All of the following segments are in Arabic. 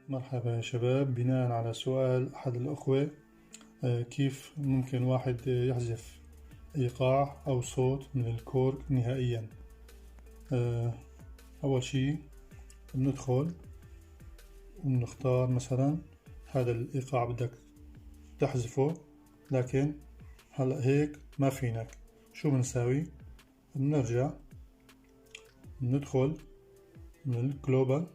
مرحبا يا شباب. بناء على سؤال أحد الأخوة، كيف ممكن واحد يحذف إيقاع أو صوت من الكورك نهائيا؟ أول شي بندخل وبنختار مثلا هذا الإيقاع بدك تحذفه، لكن هلأ هيك ما فينك. شو بنساوي؟ بنرجع بندخل من الجلوبال،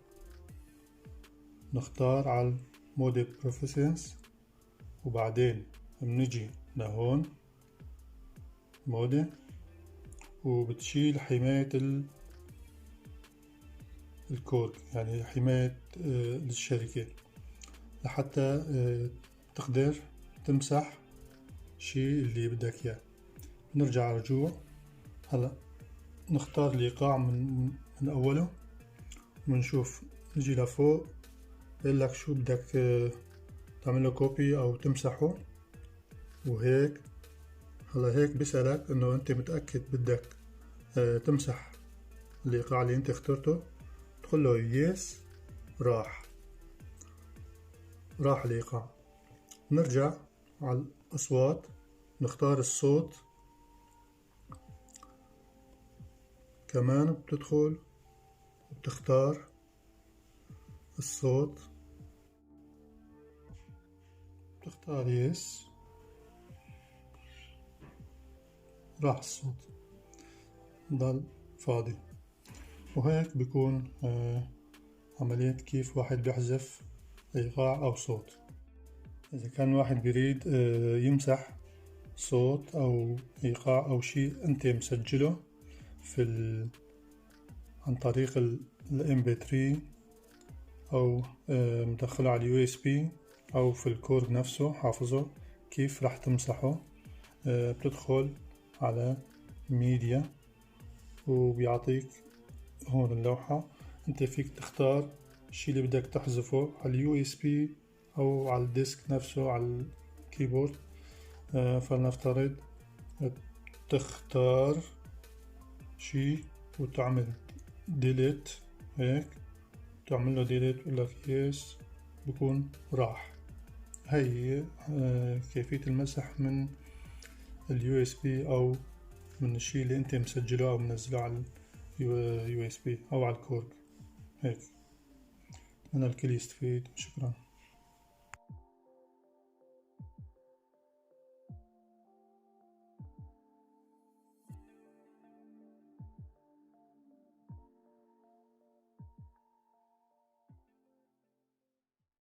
نختار على مود بروفيسنس، وبعدين بنجي لهون مودة، وبتشيل حماية الكورك، يعني حماية الشركة، لحتى تقدر تمسح شي اللي بدك اياه. نرجع رجوع. هلا نختار الإيقاع من أوله ونشوف، نجي لفوق بقولك شو بدك تعمله كوبي أو تمسحه، وهيك. هلا هيك بسألك إنه أنت متأكد بدك تمسح الإيقاع اللي أنت اخترته، تقول له يس. راح الإيقاع. نرجع على الأصوات، نختار الصوت كمان، بتدخل وبتختار الصوت، بتختار يس، راح الصوت، ضل فاضي. وهيك بيكون عملية كيف واحد بيحذف إيقاع أو صوت. إذا كان واحد بيريد يمسح صوت أو إيقاع أو شيء أنت مسجله عن طريق ال MP3 أو مدخله على USB أو في الكورك نفسه حافظه، كيف راح تمسحه؟ بتدخل على ميديا وبيعطيك هون اللوحة، انت فيك تختار الشي اللي بدك تحذفه على USB أو على الديسك نفسه على الكيبورد. فلنفترض تختار شي وتعمل ديليت، هيك تعمل له ديليت، بقول لك يس، بكون راح. هي كيفية المسح من USB أو من الشي اللي انت مسجله أو منزله على USB أو على الكورك. هيك أتمنى الكل يستفيد. شكرا.